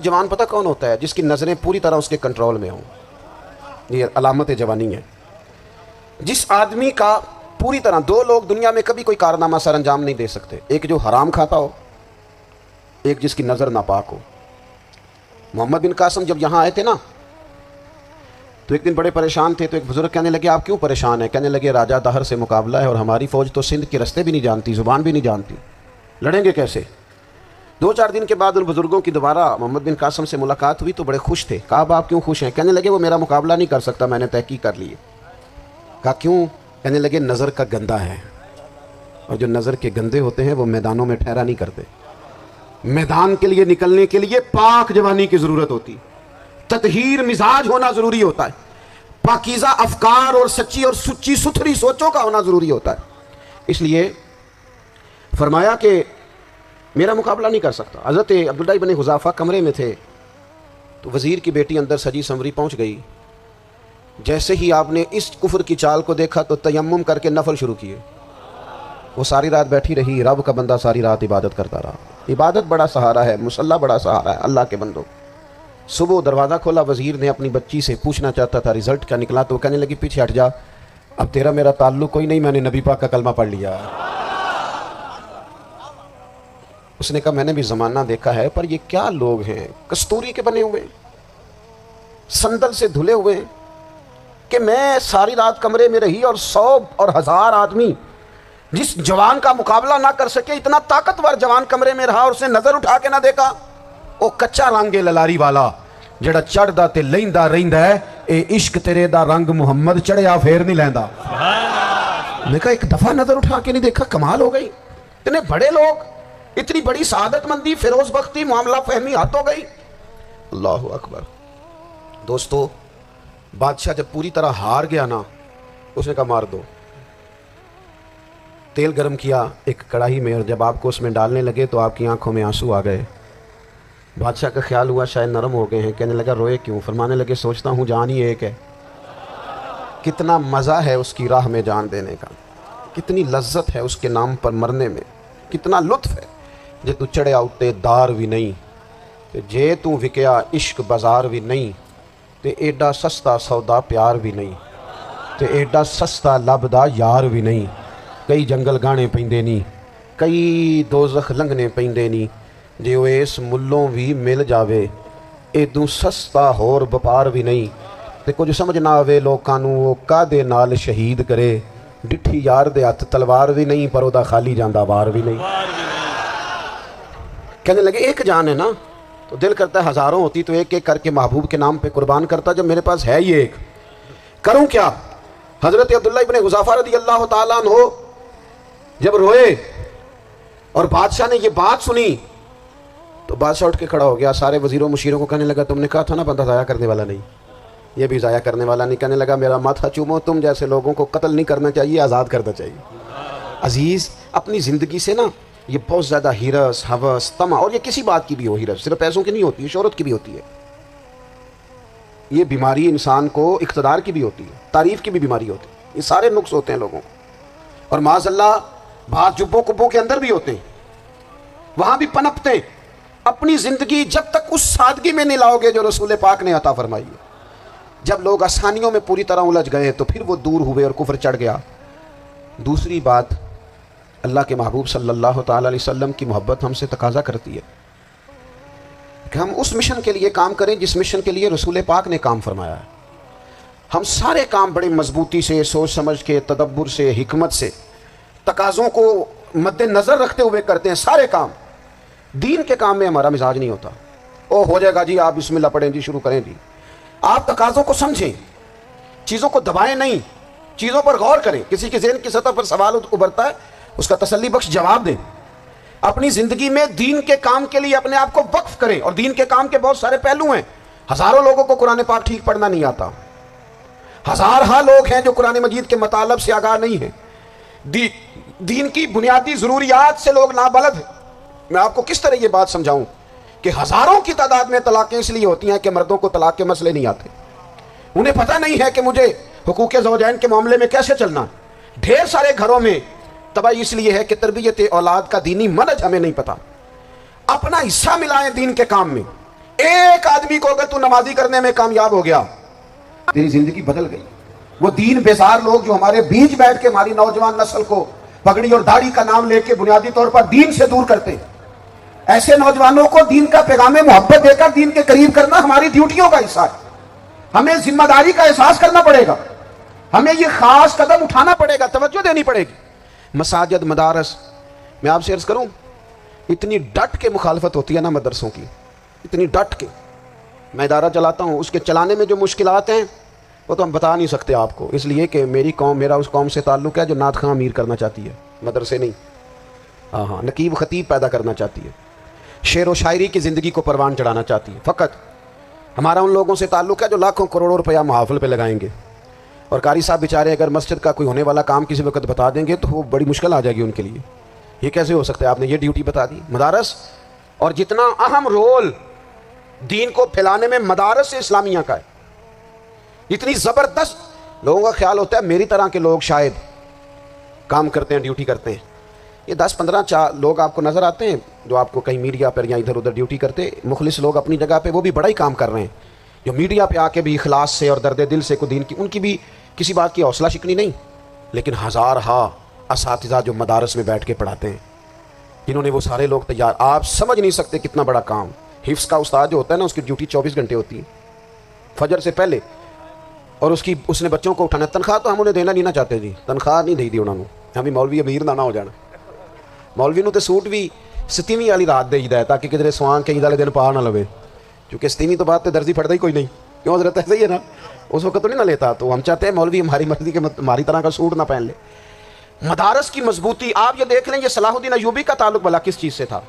جوان پتہ کون ہوتا ہے؟ جس کی نظریں پوری طرح اس کے کنٹرول میں ہوں. یہ علامت جوانی ہے. جس آدمی کا پوری طرح، دو لوگ دنیا میں کبھی کوئی کارنامہ سر انجام نہیں دے سکتے، ایک جو حرام کھاتا ہو، ایک جس کی نظر ناپاک ہو. محمد بن قاسم جب یہاں آئے تھے نا تو ایک دن بڑے پریشان تھے، تو ایک بزرگ کہنے لگے آپ کیوں پریشان ہیں؟ کہنے لگے راجہ دہر سے مقابلہ ہے اور ہماری فوج تو سندھ کے رستے بھی نہیں جانتی، زبان بھی نہیں جانتی، لڑیں گے کیسے؟ 2-4 دن کے بعد ان بزرگوں کی دوبارہ محمد بن قاسم سے ملاقات ہوئی تو بڑے خوش تھے. کہا آپ کیوں خوش ہیں؟ کہنے لگے وہ میرا مقابلہ نہیں کر سکتا، میں نے تحقیق کر لی ہے. کہا کیوں؟ کہنے لگے نظر کا گندہ ہے، اور جو نظر کے گندے ہوتے ہیں وہ میدانوں میں ٹھہرا نہیں کرتے. میدان کے لیے نکلنے کے لیے پاک جوانی کی ضرورت ہوتی، تطہیر مزاج ہونا ضروری ہوتا ہے، پاکیزہ افکار اور سچی اور سچی ستھری سوچوں کا ہونا ضروری ہوتا ہے. اس لیے فرمایا کہ میرا مقابلہ نہیں کر سکتا. حضرت عبداللہ بن حذافہ کمرے میں تھے تو وزیر کی بیٹی اندر سجی سنوری پہنچ گئی. جیسے ہی آپ نے اس کفر کی چال کو دیکھا تو تیمم کر کے نفل شروع کیے. وہ ساری رات بیٹھی رہی، رب کا بندہ ساری رات عبادت کرتا رہا. عبادت بڑا سہارا ہے، مصلی بڑا سہارا ہے اللہ کے بندوں. صبح دروازہ کھولا، وزیر نے اپنی بچی سے پوچھنا چاہتا تھا رزلٹ کیا نکلا، تو کہنے لگی پیچھے ہٹ جا، اب تیرا میرا تعلق کوئی نہیں، میں نے نبی پاک کا کلمہ پڑھ لیا. اس نے کہا میں نے بھی زمانہ دیکھا ہے، پر یہ کیا لوگ ہیں، کستوری کے بنے ہوئے، سندل سے دھلے ہوئے، کہ میں ساری رات کمرے میں رہی اور 100 اور 1000 آدمی جس جوان کا مقابلہ نہ کر سکے، اتنا طاقتور جوان کمرے میں رہا اور اس نے نظر اٹھا کے نہ دیکھا. او کچا رنگ للاری والا جڑا چڑھدا تے لیندا رہندا ہے، اے عشق تیرے دا رنگ محمد چڑھیا پھر نہیں لیندا. میں کہا ایک دفعہ نظر اٹھا کے نہیں دیکھا، کمال ہو گئی. اتنے بڑے لوگ، اتنی بڑی سعادت مندی، فیروز بختی، معاملہ فہمی ہاتھ ہو گئی. اللہ اکبر. دوستو بادشاہ جب پوری طرح ہار گیا نا، اس نے کہا مار دو. تیل گرم کیا ایک کڑاہی میں، اور جب آپ کو اس میں ڈالنے لگے تو آپ کی آنکھوں میں آنسو آ گئے. بادشاہ کا خیال ہوا شاید نرم ہو گئے ہیں. کہنے لگا روئے کیوں؟ فرمانے لگے سوچتا ہوں جان ہی ایک ہے. کتنا مزہ ہے اس کی راہ میں جان دینے کا، کتنی لذت ہے اس کے نام پر مرنے میں، کتنا لطف ہے. جے تو چڑھیا اتے دار بھی نہیں، تے جے تو وکیا عشق بازار بھی نہیں، تے ایڈا سستا سودا پیار بھی نہیں، تے ایڈا سستا لبدا یار بھی نہیں. کئی جنگل گانے پیندے نہیں، کئی دوزخ لنگنے پیندے نہیں، جے وہ اس ملوں بھی مل جاوے ایدوں سستا ہور بپار بھی نہیں. تے کچھ سمجھ نہ آوے لوکاں نوں وہ کادے نال شہید کرے، ڈٹھی یار دے ہاتھ تلوار بھی نہیں، پر او دا خالی جاندا وار بھی نہیں. کہنے لگے ایک جان ہے نا، تو دل کرتا ہے ہزاروں ہوتی تو ایک ایک کر کے محبوب کے نام پہ قربان کرتا. جب میرے پاس ہے یہ ایک، کروں کیا؟ حضرت عبداللہ بن حذافہ رضی اللہ تعالیٰ عنہ جب روئے اور بادشاہ نے یہ بات سنی تو بادشاہ اٹھ کے کھڑا ہو گیا. سارے وزیروں مشیروں کو کہنے لگا تم نے کہا تھا نا بندہ ضائع کرنے والا نہیں، یہ بھی ضائع کرنے والا نہیں. کہنے لگا میرا ماتھا چومو، تم جیسے لوگوں کو قتل نہیں کرنا چاہیے، آزاد کرنا چاہیے. عزیز اپنی زندگی سے نا یہ بہت زیادہ ہرس، ہوس، طمع، اور یہ کسی بات کی بھی ہو، ہرس صرف پیسوں کی نہیں ہوتی ہے، شہرت کی بھی ہوتی ہے. یہ بیماری انسان کو اقتدار کی بھی ہوتی ہے، تعریف کی بھی بیماری ہوتی ہے. یہ سارے نقص ہوتے ہیں لوگوں کو، اور معاذ اللہ بعض جبوں کبوں کے اندر بھی ہوتے ہیں، وہاں بھی پنپتے ہیں. اپنی زندگی جب تک اس سادگی میں نہیں لاؤ گے جو رسول پاک نے عطا فرمائی ہے. جب لوگ آسانیوں میں پوری طرح الجھ گئے تو پھر وہ دور ہوئے اور کفر چڑھ گیا. دوسری بات، اللہ کے محبوب صلی اللہ تعالیٰ علیہ وسلم کی محبت ہم سے تقاضا کرتی ہے کہ ہم اس مشن کے لیے کام کریں جس مشن کے لیے رسول پاک نے کام فرمایا ہے. ہم سارے کام بڑے مضبوطی سے، سوچ سمجھ کے، تدبر سے، حکمت سے، تقاضوں کو مد نظر رکھتے ہوئے کرتے ہیں سارے کام. دین کے کام میں ہمارا مزاج نہیں ہوتا او ہو جائے گا جی آپ بسم اللہ پڑھیں جی شروع کریں جی. آپ تقاضوں کو سمجھیں، چیزوں کو دبائیں نہیں، چیزوں پر غور کریں. کسی کے ذہن کی سطح پر سوال ابھرتا ہے اس کا تسلی بخش جواب دیں. اپنی زندگی میں دین کے کام کے لیے اپنے آپ کو وقف کریں. اور دین کے کام کے بہت سارے پہلو ہیں. ہزاروں لوگوں کو قرآن پاک ٹھیک پڑھنا نہیں آتا، ہزارہ لوگ ہیں جو قرآن مجید کے مطالب سے آگاہ نہیں ہیں، دین کی بنیادی ضروریات سے لوگ نابلد ہیں. میں آپ کو کس طرح یہ بات سمجھاؤں کہ ہزاروں کی تعداد میں طلاقیں اس لیے ہوتی ہیں کہ مردوں کو طلاق کے مسئلے نہیں آتے، انہیں پتہ نہیں ہے کہ مجھے حقوق زوجین کے معاملے میں کیسے چلنا. ڈھیر سارے گھروں میں تباہی اس لیے ہے کہ تربیت اولاد کا دینی منہج ہمیں نہیں پتہ. اپنا حصہ ملائیں دین کے کام میں. ایک آدمی کو اگر تو نمازی کرنے میں کامیاب ہو گیا تیری زندگی بدل گئی۔ وہ دین بیزار لوگ جو ہمارے بیچ بیٹھ کے ہماری نوجوان نسل کو پگڑی اور داڑھی کا نام لے کے بنیادی طور پر دین سے دور کرتے ہیں، ایسے نوجوانوں کو دین کا پیغام محبت دے کر دین کے قریب کرنا ہماری ڈیوٹیوں کا حصہ ہے۔ ہمیں ذمہ داری کا احساس کرنا پڑے گا، ہمیں یہ خاص قدم اٹھانا پڑے گا، توجہ دینی پڑے گی۔ مساجد، مدارس، میں آپ سے عرض کروں اتنی ڈٹ کے مخالفت ہوتی ہے نا مدرسوں کی، اتنی ڈٹ کے۔ میں ادارہ چلاتا ہوں، اس کے چلانے میں جو مشکلات ہیں وہ تو ہم بتا نہیں سکتے آپ کو، اس لیے کہ میری قوم، میرا اس قوم سے تعلق ہے جو نعت خواں امیر کرنا چاہتی ہے، مدرسے نہیں۔ ہاں، نقیب خطیب پیدا کرنا چاہتی ہے، شعر و شاعری کی زندگی کو پروان چڑھانا چاہتی ہے۔ فقط ہمارا ان لوگوں سے تعلق ہے جو لاکھوں کروڑوں روپیہ محافل پہ لگائیں گے، اور قاری صاحب بیچارے اگر مسجد کا کوئی ہونے والا کام کسی وقت بتا دیں گے تو وہ بڑی مشکل آ جائے گی ان کے لیے۔ یہ کیسے ہو سکتا ہے، آپ نے یہ ڈیوٹی بتا دی؟ مدارس، اور جتنا اہم رول دین کو پھیلانے میں مدارس اسلامیہ کا ہے، اتنی زبردست، لوگوں کا خیال ہوتا ہے میری طرح کے لوگ شاید کام کرتے ہیں، ڈیوٹی کرتے ہیں۔ یہ 10-15 لوگ آپ کو نظر آتے ہیں جو آپ کو کہیں میڈیا پر یا ادھر ادھر ڈیوٹی کرتے، مخلص لوگ اپنی جگہ پہ، وہ بھی بڑا ہی کام کر رہے ہیں، جو میڈیا پہ آ کے بھی اخلاص سے اور درد دل سے کو دین کی، ان کی بھی کسی بات کی حوصلہ شکنی نہیں، لیکن ہزارہا اساتذہ جو مدارس میں بیٹھ کے پڑھاتے ہیں، جنہوں نے وہ سارے لوگ تیار، آپ سمجھ نہیں سکتے کتنا بڑا کام۔ حفظ کا استاد جو ہوتا ہے نا، اس کی ڈیوٹی 24 گھنٹے ہوتی ہے فجر سے پہلے، اور اس نے بچوں کو اٹھانا۔ تنخواہ تو ہم انہیں دینا نہیں نہ چاہتے جی، تنخواہ نہیں دی انہوں نے، ہمیں مولوی امیر نہ ہو جانا، مولوی نو تے سوٹ بھی 27ویں والی رات دے دیتا ہے تاکہ کدھر سوان کے عید والے دن پا نہ لوے، کیونکہ 27ویں تو بعد تے درزی پھڑتا ہی کوئی نہیں، کیوں حضرت ایسا ہی ہے نا، اس وقت تو نہیں نہ لیتا، تو ہم چاہتے ہیں مولوی ہماری مرضی کے ہماری طرح کا سوٹ نہ پہن لے۔ مدارس کی مضبوطی آپ یہ دیکھ لیں، یہ صلاح الدین ایوبی کا تعلق بھلا کس چیز سے تھا؟